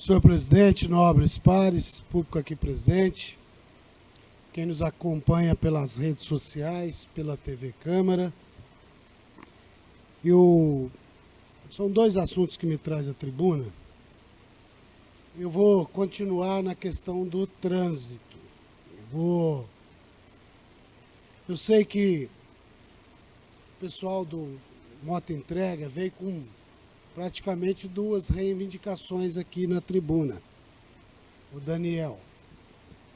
Senhor presidente, nobres pares, público aqui presente, quem nos acompanha pelas redes sociais, pela TV Câmara. São dois assuntos que me trazem à tribuna. Eu vou continuar na questão do trânsito. Eu sei que o pessoal do Moto Entrega veio com praticamente duas reivindicações aqui na tribuna. O Daniel,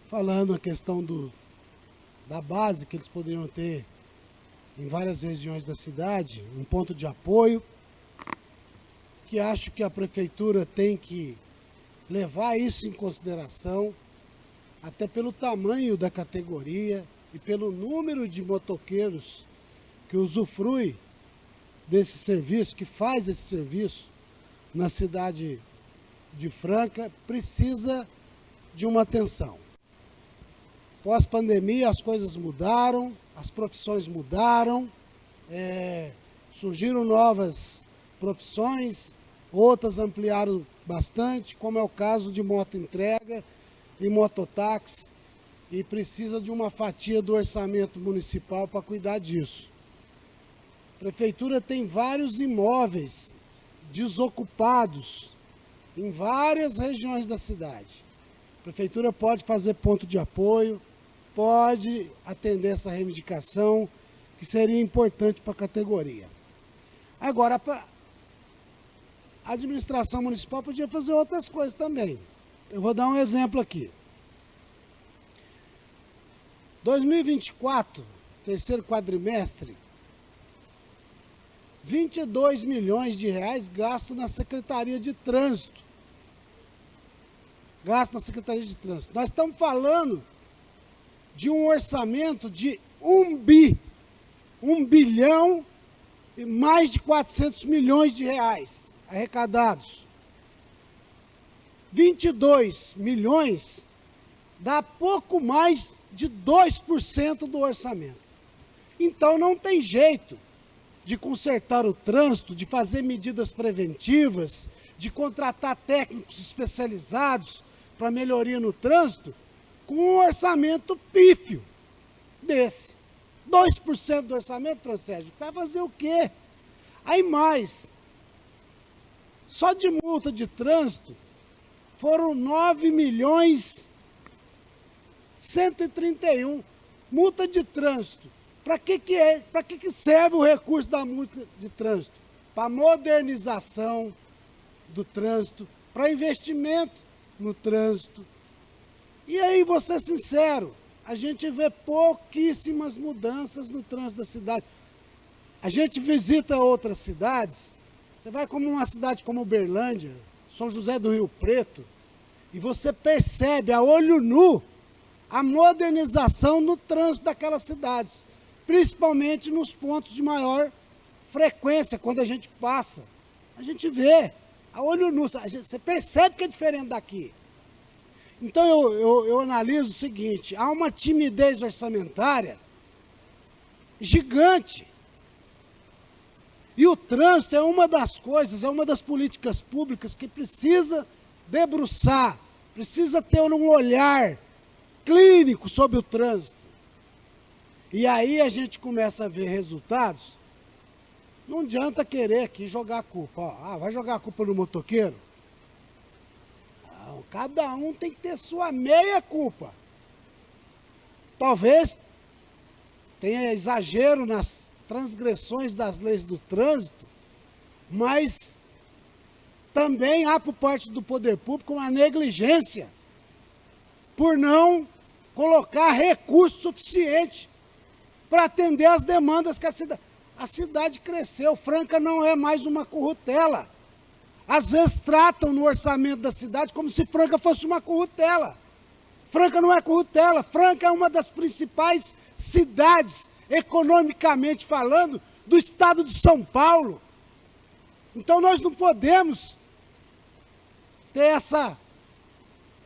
falando a questão da base que eles poderiam ter em várias regiões da cidade, um ponto de apoio, que acho que a prefeitura tem que levar isso em consideração, até pelo tamanho da categoria e pelo número de motoqueiros que usufrui desse serviço, que faz esse serviço na cidade de Franca, precisa de uma atenção. Pós-pandemia as coisas mudaram, as profissões mudaram, surgiram novas profissões, outras ampliaram bastante, como é o caso de moto-entrega e mototáxi, e precisa de uma fatia do orçamento municipal para cuidar disso. A prefeitura tem vários imóveis desocupados em várias regiões da cidade. A prefeitura pode fazer ponto de apoio, pode atender essa reivindicação, que seria importante para a categoria. Agora, a administração municipal podia fazer outras coisas também. Eu vou dar um exemplo aqui. 2024, terceiro quadrimestre, 22 milhões de reais gasto na Secretaria de Trânsito. Gasto na Secretaria de Trânsito. Nós estamos falando de um orçamento de 1 bilhão e mais de 400 milhões de reais arrecadados. 22 milhões dá pouco mais de 2% do orçamento. Então não tem jeito de consertar o trânsito, de fazer medidas preventivas, de contratar técnicos especializados para melhoria no trânsito, com um orçamento pífio desse. 2% do orçamento, Francésio, vai fazer o quê? Aí mais, só de multa de trânsito foram 9 milhões 131. Multa de trânsito. Para que serve o recurso da multa de trânsito? Para modernização do trânsito, para investimento no trânsito. E aí, vou ser sincero, a gente vê pouquíssimas mudanças no trânsito da cidade. A gente visita outras cidades, você vai como uma cidade como Uberlândia, São José do Rio Preto, e você percebe a olho nu a modernização no trânsito daquelas cidades, principalmente nos pontos de maior frequência, quando a gente passa. A gente vê, a olho nu, você percebe que é diferente daqui. Então eu analiso o seguinte, há uma timidez orçamentária gigante. E o trânsito é uma das coisas, é uma das políticas públicas que precisa debruçar, precisa ter um olhar clínico sobre o trânsito. E aí a gente começa a ver resultados. Não adianta querer aqui jogar a culpa. Vai jogar a culpa no motoqueiro? Não, cada um tem que ter sua meia culpa. Talvez tenha exagero nas transgressões das leis do trânsito, mas também há por parte do poder público uma negligência por não colocar recurso suficiente para atender as demandas que a cidade cresceu. Franca não é mais uma currutela. Às vezes tratam no orçamento da cidade como se Franca fosse uma currutela. Franca não é currutela. Franca é uma das principais cidades, economicamente falando, do estado de São Paulo. Então nós não podemos ter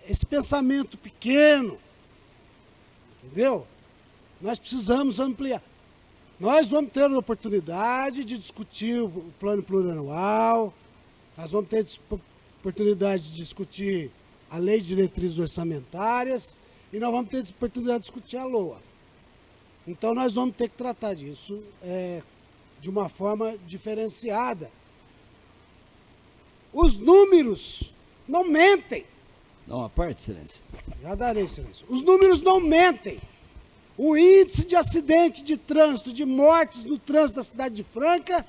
esse pensamento pequeno, entendeu? Nós precisamos ampliar. Nós vamos ter a oportunidade de discutir o plano plurianual, nós vamos ter oportunidade de discutir a lei de diretrizes orçamentárias e nós vamos ter oportunidade de discutir a LOA. Então nós vamos ter que tratar disso de uma forma diferenciada. Os números não mentem. Dá uma parte, excelência. Já darei, excelência. Os números não mentem. O índice de acidente de trânsito, de mortes no trânsito da cidade de Franca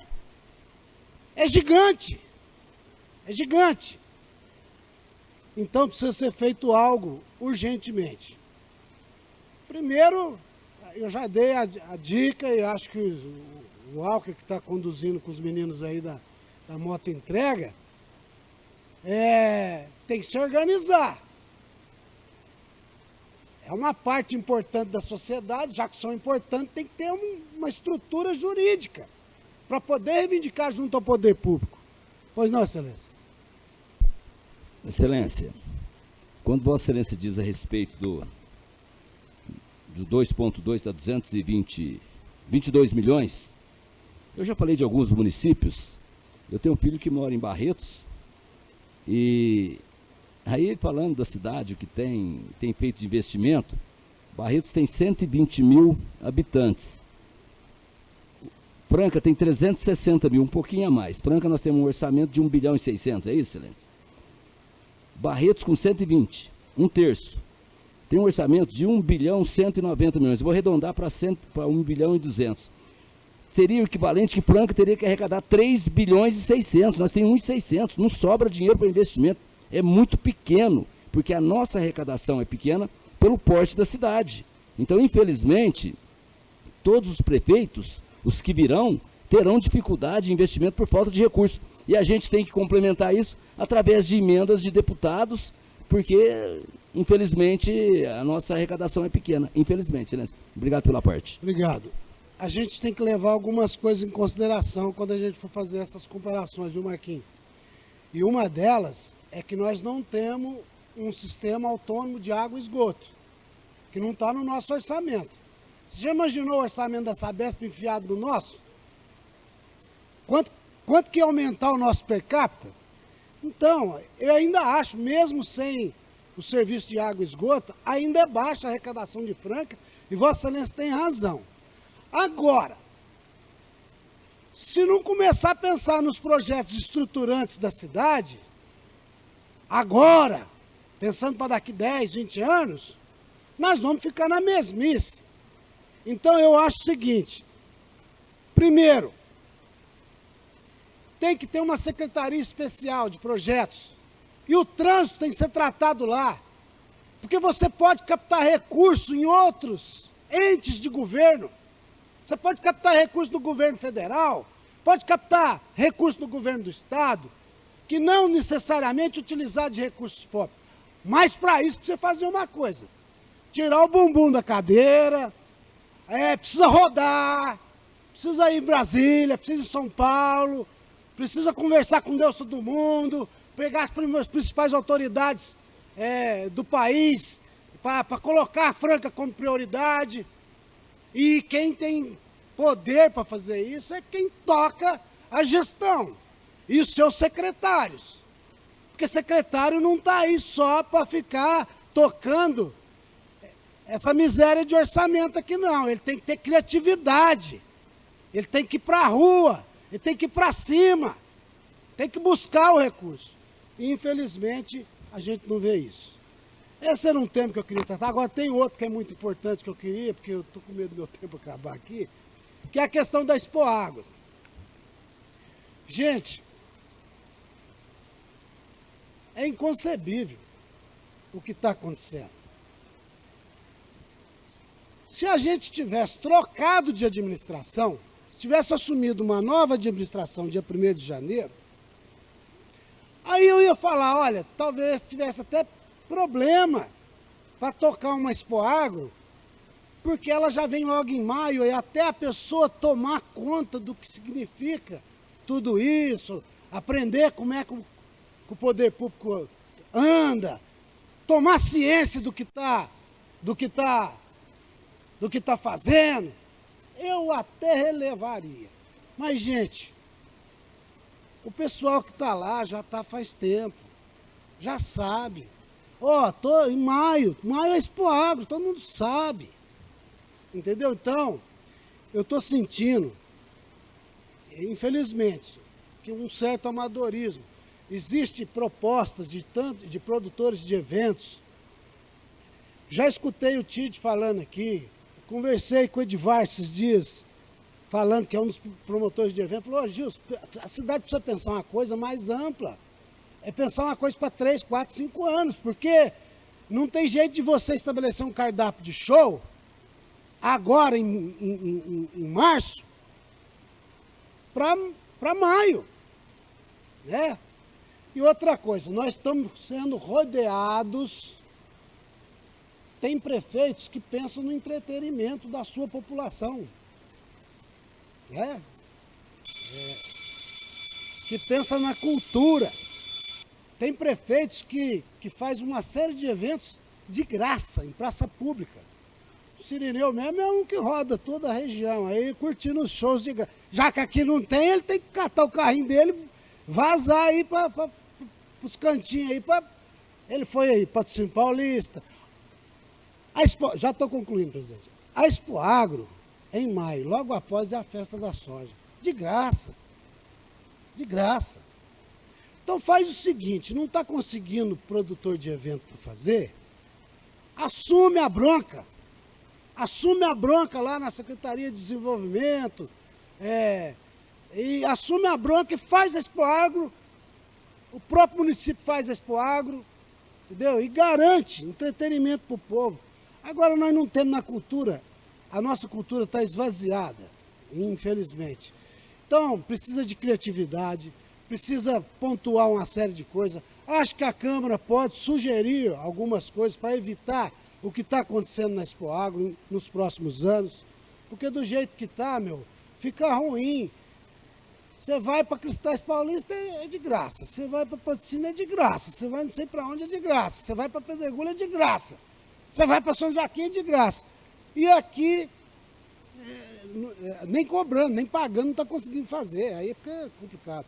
é gigante. É gigante. Então precisa ser feito algo urgentemente. Primeiro, eu já dei a dica e acho que o Alckmin que está conduzindo com os meninos aí da moto entrega, tem que se organizar. É uma parte importante da sociedade, já que são importantes, tem que ter uma estrutura jurídica para poder reivindicar junto ao poder público. Pois não, excelência? Excelência, quando Vossa Excelência diz a respeito do 2.2 está 22 milhões, eu já falei de alguns municípios, eu tenho um filho que mora em Barretos, e aí falando da cidade, o que tem feito de investimento, Barretos tem 120 mil habitantes, Franca tem 360 mil, um pouquinho a mais. Franca nós temos um orçamento de 1 bilhão e 600, é isso, excelência? Barretos com 120, um terço. Tem um orçamento de 1 bilhão e 190 milhões. Eu vou arredondar para 1 bilhão e 200. Seria o equivalente que Franca teria que arrecadar 3 bilhões e 600. Nós temos 1,600. Não sobra dinheiro para investimento. É muito pequeno, porque a nossa arrecadação é pequena pelo porte da cidade. Então, infelizmente, todos os prefeitos, os que virão, terão dificuldade de investimento por falta de recursos. E a gente tem que complementar isso através de emendas de deputados, porque, infelizmente, a nossa arrecadação é pequena. Infelizmente, excelência. Obrigado pela parte. Obrigado. A gente tem que levar algumas coisas em consideração quando a gente for fazer essas comparações, viu, Marquinhos? E uma delas é que nós não temos um sistema autônomo de água e esgoto, que não está no nosso orçamento. Você já imaginou o orçamento da Sabesp enfiado no nosso? Quanto que ia aumentar o nosso per capita? Então, eu ainda acho, mesmo sem o serviço de água e esgoto, ainda é baixa a arrecadação de Franca, e Vossa Excelência tem razão. Agora, se não começar a pensar nos projetos estruturantes da cidade, agora, pensando para daqui 10, 20 anos, nós vamos ficar na mesmice. Então, eu acho o seguinte, primeiro, tem que ter uma secretaria especial de projetos. E o trânsito tem que ser tratado lá. Porque você pode captar recurso em outros entes de governo. Você pode captar recurso do governo federal, pode captar recurso do governo do estado, que não necessariamente utilizar de recursos próprios. Mas para isso precisa fazer uma coisa. Tirar o bumbum da cadeira, precisa rodar, precisa ir em Brasília, precisa ir em São Paulo, precisa conversar com Deus todo mundo, pegar as principais autoridades do país para colocar a Franca como prioridade. E quem tem poder para fazer isso é quem toca a gestão. E os seus secretários. Porque secretário não está aí só para ficar tocando essa miséria de orçamento aqui, não. Ele tem que ter criatividade. Ele tem que ir para a rua. Ele tem que ir para cima, tem que buscar o recurso. E, infelizmente, a gente não vê isso. Esse era um tema que eu queria tratar. Agora tem outro que é muito importante que eu queria, porque eu estou com medo do meu tempo acabar aqui, que é a questão da Expoagro. Gente, é inconcebível o que está acontecendo. Se a gente tivesse trocado de administração, se tivesse assumido uma nova administração dia 1º de janeiro, aí eu ia falar, olha, talvez tivesse até problema para tocar uma Expoagro, porque ela já vem logo em maio, e até a pessoa tomar conta do que significa tudo isso, aprender como é que o poder público anda, tomar ciência do que está fazendo, eu até relevaria. Mas, gente, o pessoal que está lá já está faz tempo. Já sabe. Ó, tô em maio é Expoagro, todo mundo sabe. Entendeu? Então, eu estou sentindo, infelizmente, que um certo amadorismo. Existem propostas de produtores de eventos. Já escutei o Tite falando aqui, conversei com o Edivar esses dias, falando que é um dos promotores de eventos. Falou, Gilson, a cidade precisa pensar uma coisa mais ampla. É pensar uma coisa para 3, 4, 5 anos, porque não tem jeito de você estabelecer um cardápio de show agora em março para maio, né? E outra coisa, nós estamos sendo rodeados, tem prefeitos que pensam no entretenimento da sua população, né? Que pensa na cultura. Tem prefeitos que faz uma série de eventos de graça, em praça pública. O Cirineu mesmo é um que roda toda a região, aí curtindo os shows de graça. Já que aqui não tem, ele tem que catar o carrinho dele, vazar aí para os cantinhos aí. Ele foi aí, Patrocínio Paulista. Já estou concluindo, presidente. A Expoagro, em maio, logo após é a festa da soja. De graça. De graça. Então faz o seguinte, não está conseguindo produtor de evento para fazer, assume a bronca. Assume a bronca lá na Secretaria de Desenvolvimento, e assume a bronca e faz a Expoagro, o próprio município faz a Expoagro, entendeu? E garante entretenimento para o povo. Agora nós não temos na cultura, a nossa cultura está esvaziada, infelizmente. Então precisa de criatividade, precisa pontuar uma série de coisas. Acho que a Câmara pode sugerir algumas coisas para evitar o que está acontecendo na Expoagro nos próximos anos, porque do jeito que está, fica ruim. Você vai para Cristais Paulista é de graça, você vai para Patrocínio é de graça, você vai não sei para onde é de graça, você vai para Pedregulho é de graça, você vai para São Joaquim é de graça. E aqui, nem cobrando, nem pagando, não está conseguindo fazer, aí fica complicado.